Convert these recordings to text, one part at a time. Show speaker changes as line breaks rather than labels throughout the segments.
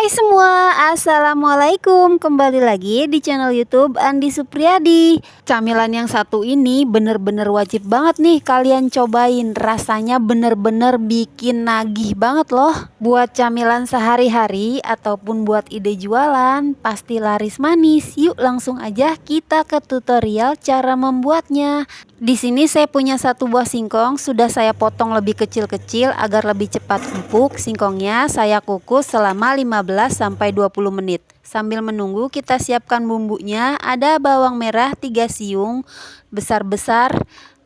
Hai semua, assalamualaikum. Kembali lagi di channel YouTube Andi Supriyadi. Camilan yang satu ini bener-bener wajib banget nih kalian cobain. Rasanya bener-bener bikin nagih banget loh. Buat camilan sehari-hari ataupun buat ide jualan, pasti laris manis. Yuk langsung aja kita ke tutorial cara membuatnya. Di sini saya punya satu buah singkong, sudah saya potong lebih kecil-kecil agar lebih cepat empuk. Singkongnya saya kukus selama 15 sampai 20 menit. Sambil menunggu kita siapkan bumbunya. Ada bawang merah 3 siung besar-besar,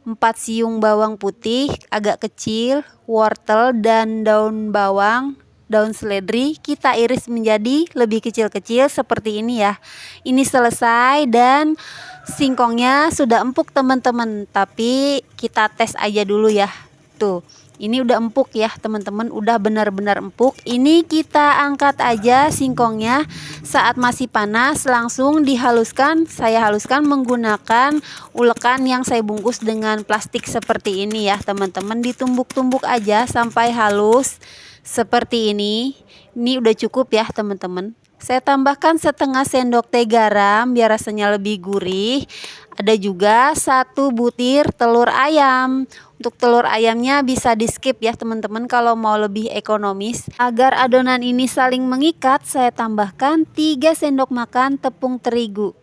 4 siung bawang putih agak kecil, wortel dan daun bawang. Daun seledri kita iris menjadi lebih kecil-kecil seperti ini ya. Ini selesai dan singkongnya sudah empuk teman-teman, tapi kita tes aja dulu ya. Tuh, ini udah empuk ya teman-teman, udah benar-benar empuk. Ini kita angkat aja singkongnya. Saat masih panas langsung dihaluskan. Saya haluskan menggunakan ulekan yang saya bungkus dengan plastik seperti ini ya teman-teman. Ditumbuk-tumbuk aja sampai halus seperti ini. Ini udah cukup ya teman-teman. Saya tambahkan setengah sendok teh garam biar rasanya lebih gurih. Ada juga 1 butir telur ayam. Untuk telur ayamnya bisa di skip ya teman-teman kalau mau lebih ekonomis. Agar adonan ini saling mengikat, saya tambahkan 3 sendok makan tepung terigu.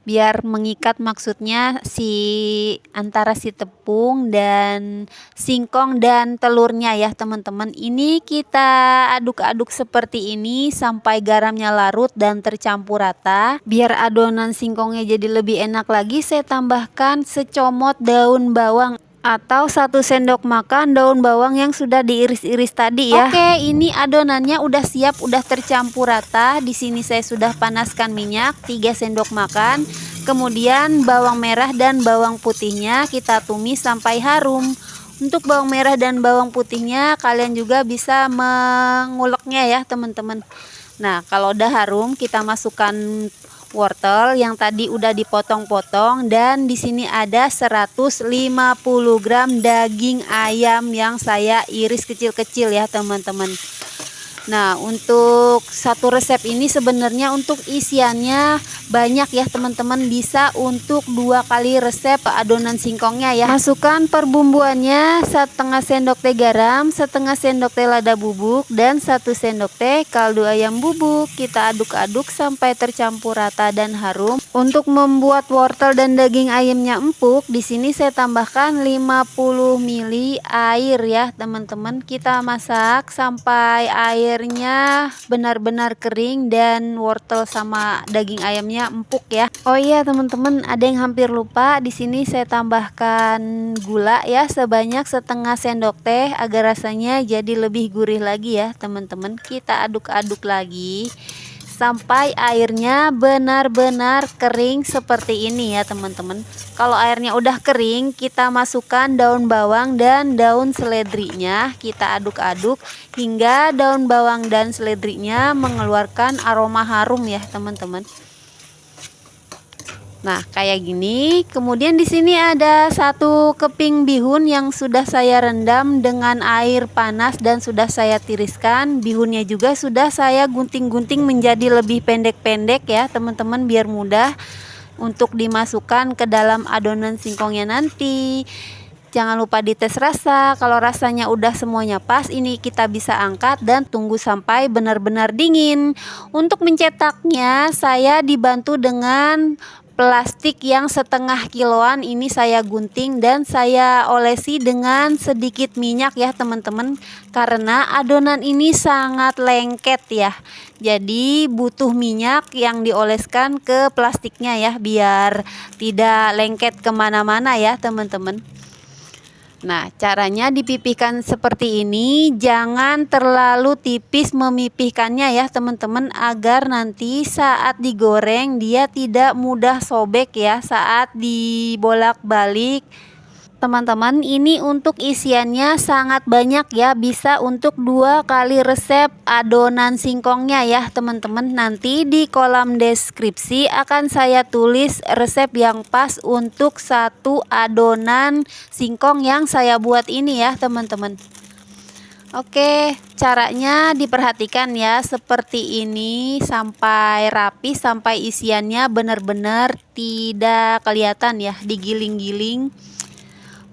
Biar mengikat maksudnya antara si tepung dan singkong dan telurnya ya teman-teman. Ini kita aduk-aduk seperti ini sampai garamnya larut dan tercampur rata. Biar adonan singkongnya jadi lebih enak lagi, saya tambahkan secomot daun bawang atau 1 sendok makan daun bawang yang sudah diiris-iris tadi ya. Oke, ini adonannya udah siap, udah tercampur rata. Di sini saya sudah panaskan minyak 3 sendok makan. Kemudian bawang merah dan bawang putihnya kita tumis sampai harum. Untuk bawang merah dan bawang putihnya kalian juga bisa menguleknya ya teman-teman. Nah, kalau udah harum kita masukkan wortel yang tadi udah dipotong-potong, dan di sini ada 150 gram daging ayam yang saya iris kecil-kecil ya teman-teman. Nah, untuk satu resep ini sebenarnya untuk isiannya banyak ya teman-teman, bisa untuk 2 kali resep adonan singkongnya ya. Masukkan perbumbuannya, setengah sendok teh garam, setengah sendok teh lada bubuk, dan 1 sendok teh kaldu ayam bubuk. Kita aduk-aduk sampai tercampur rata dan harum. Untuk membuat wortel dan daging ayamnya empuk, di sini saya tambahkan 50 ml air ya teman-teman. Kita masak sampai airnya benar-benar kering dan wortel sama daging ayamnya empuk ya. Oh iya teman-teman, ada yang hampir lupa. Di sini saya tambahkan gula ya sebanyak setengah sendok teh agar rasanya jadi lebih gurih lagi ya teman-teman. Kita aduk-aduk lagi sampai airnya benar-benar kering seperti ini ya teman-teman. Kalau airnya udah kering, kita masukkan daun bawang dan daun seledrinya. Kita aduk-aduk hingga daun bawang dan seledrinya mengeluarkan aroma harum ya teman-teman. Nah, kayak gini. Kemudian di sini ada 1 keping bihun yang sudah saya rendam dengan air panas dan sudah saya tiriskan. Bihunnya juga sudah saya gunting-gunting menjadi lebih pendek-pendek ya teman-teman, biar mudah untuk dimasukkan ke dalam adonan singkongnya nanti. Jangan lupa dites rasa. Kalau rasanya udah semuanya pas, ini kita bisa angkat dan tunggu sampai benar-benar dingin. Untuk mencetaknya saya dibantu dengan plastik yang setengah kiloan. Ini saya gunting dan saya olesi dengan sedikit minyak ya teman-teman, karena adonan ini sangat lengket ya. Jadi butuh minyak yang dioleskan ke plastiknya ya, biar tidak lengket kemana-mana ya teman-teman. Nah, caranya dipipihkan seperti ini, jangan terlalu tipis memipihkannya ya teman-teman, agar nanti saat digoreng dia tidak mudah sobek ya saat dibolak-balik. Teman-teman, ini untuk isiannya sangat banyak ya, bisa untuk 2 kali resep adonan singkongnya ya teman-teman. Nanti di kolom deskripsi akan saya tulis resep yang pas untuk 1 adonan singkong yang saya buat ini ya teman-teman. Oke, caranya diperhatikan ya, seperti ini sampai rapi, sampai isiannya benar-benar tidak kelihatan ya, digiling-giling.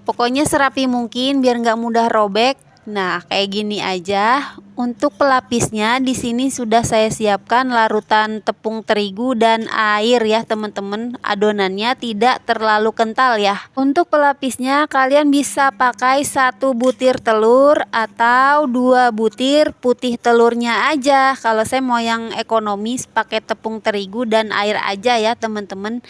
Pokoknya serapi mungkin biar nggak mudah robek. Nah, kayak gini aja. Untuk pelapisnya di sini sudah saya siapkan larutan tepung terigu dan air ya, teman-teman. Adonannya tidak terlalu kental ya. Untuk pelapisnya kalian bisa pakai 1 butir telur atau 2 butir putih telurnya aja. Kalau saya mau yang ekonomis pakai tepung terigu dan air aja ya, teman-teman.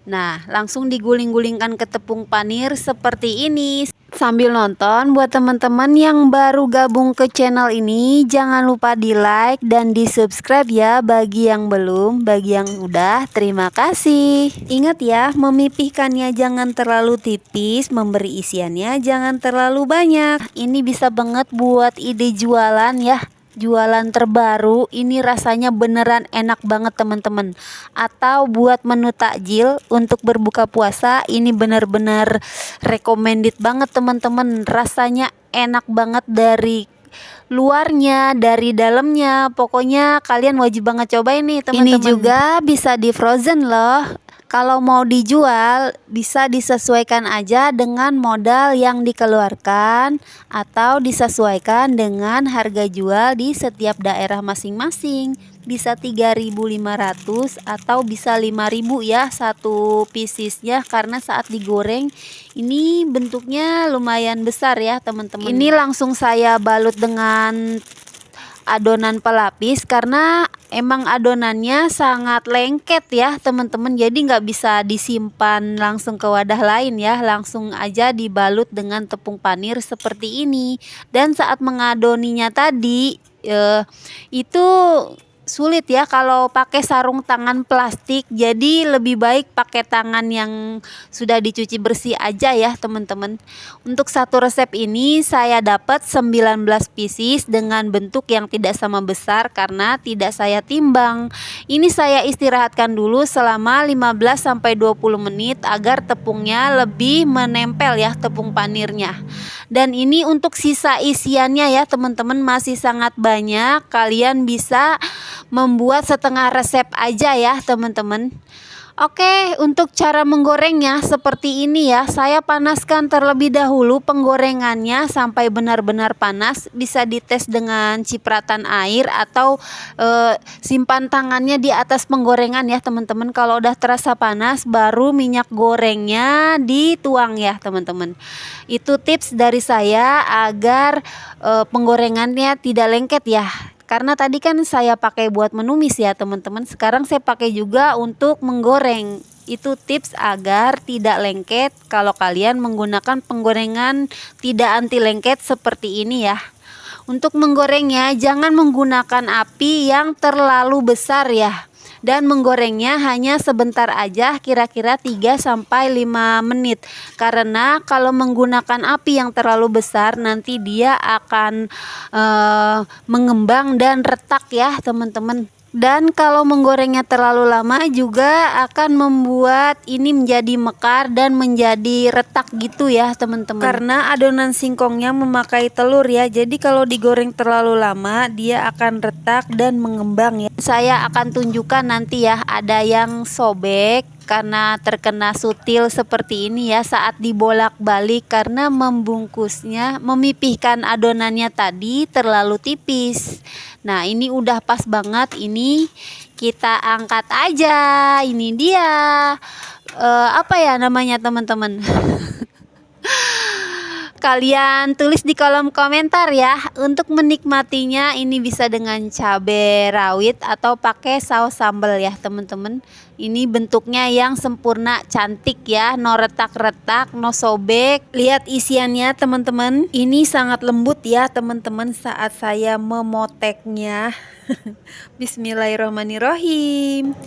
Nah, langsung diguling-gulingkan ke tepung panir seperti ini. Sambil nonton, buat teman-teman yang baru gabung ke channel ini, jangan lupa di like dan di subscribe ya. Bagi yang belum, bagi yang udah, terima kasih. Ingat ya, memipihkannya jangan terlalu tipis, memberi isiannya jangan terlalu banyak. Ini bisa banget buat ide jualan ya. Jualan terbaru ini rasanya beneran enak banget teman-teman. Atau buat menu takjil untuk berbuka puasa, ini bener-bener recommended banget teman-teman. Rasanya enak banget dari luarnya, dari dalamnya. Pokoknya kalian wajib banget cobain nih teman-teman. Ini juga bisa di frozen loh. Kalau mau dijual bisa disesuaikan aja dengan modal yang dikeluarkan atau disesuaikan dengan harga jual di setiap daerah masing-masing. Bisa 3.500 atau bisa 5.000 ya satu piecesnya, karena saat digoreng ini bentuknya lumayan besar ya teman-teman. Ini langsung saya balut dengan adonan pelapis karena emang adonannya sangat lengket ya teman-teman, jadi nggak bisa disimpan langsung ke wadah lain ya, langsung aja dibalut dengan tepung panir seperti ini. Dan saat mengadoninya tadi itu sulit ya kalau pakai sarung tangan plastik, jadi lebih baik pakai tangan yang sudah dicuci bersih aja ya teman-teman. Untuk satu resep ini saya dapat 19 pieces dengan bentuk yang tidak sama besar karena tidak saya timbang. Ini saya istirahatkan dulu selama 15-20 menit agar tepungnya lebih menempel ya, tepung panirnya. Dan ini untuk sisa isiannya ya teman-teman, masih sangat banyak. Kalian bisa membuat setengah resep aja ya teman-teman. Oke, untuk cara menggorengnya seperti ini ya. Saya panaskan terlebih dahulu penggorengannya sampai benar-benar panas. Bisa dites dengan cipratan air atau simpan tangannya di atas penggorengan ya teman-teman. Kalau udah terasa panas baru minyak gorengnya dituang ya teman-teman. Itu tips dari saya agar penggorengannya tidak lengket ya. Karena tadi kan saya pakai buat menumis ya teman-teman, sekarang saya pakai juga untuk menggoreng. Itu tips agar tidak lengket kalau kalian menggunakan penggorengan tidak anti lengket seperti ini ya. Untuk menggorengnya jangan menggunakan api yang terlalu besar ya. Dan menggorengnya hanya sebentar aja, kira-kira 3-5 menit. Karena kalau menggunakan api yang terlalu besar nanti dia akan mengembang dan retak ya teman-teman. Dan kalau menggorengnya terlalu lama juga akan membuat ini menjadi mekar dan menjadi retak gitu ya teman-teman. Karena adonan singkongnya memakai telur ya, jadi kalau digoreng terlalu lama dia akan retak dan mengembang ya. Saya akan tunjukkan nanti ya, ada yang sobek karena terkena sutil seperti ini ya saat dibolak-balik karena membungkusnya, memipihkan adonannya tadi terlalu tipis. Nah ini udah pas banget, ini kita angkat aja. Ini dia apa ya namanya teman-teman. Kalian tulis di kolom komentar ya. Untuk menikmatinya ini bisa dengan cabai rawit atau pakai saus sambal ya teman-teman. Ini bentuknya yang sempurna, cantik ya, no retak-retak, no sobek. Lihat isiannya teman-teman, ini sangat lembut ya teman-teman saat saya memoteknya. Bismillahirrahmanirrahim.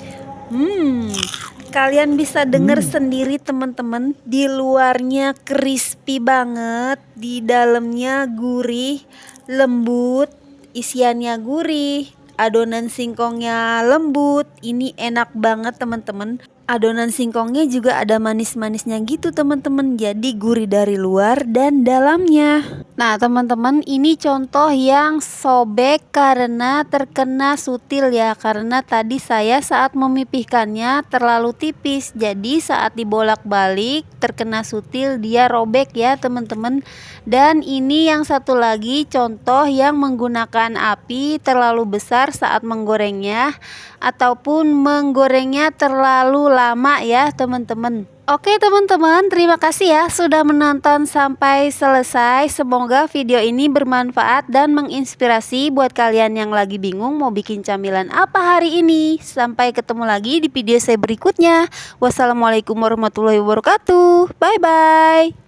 Kalian bisa dengar sendiri teman-teman, di luarnya crispy banget, di dalamnya gurih, lembut, isiannya gurih, adonan singkongnya lembut. Ini enak banget teman-teman. Adonan singkongnya juga ada manis-manisnya gitu teman-teman, jadi gurih dari luar dan dalamnya. Nah teman-teman, ini contoh yang sobek karena terkena sutil ya, karena tadi saya saat memipihkannya terlalu tipis, jadi saat dibolak-balik terkena sutil dia robek ya teman-teman. Dan ini yang satu lagi contoh yang menggunakan api terlalu besar saat menggorengnya, ataupun menggorengnya terlalu lama ya teman-teman. Oke teman-teman, terima kasih ya sudah menonton sampai selesai. Semoga video ini bermanfaat dan menginspirasi buat kalian yang lagi bingung mau bikin camilan apa hari ini. Sampai ketemu lagi di video saya berikutnya. Wassalamualaikum warahmatullahi wabarakatuh. Bye bye.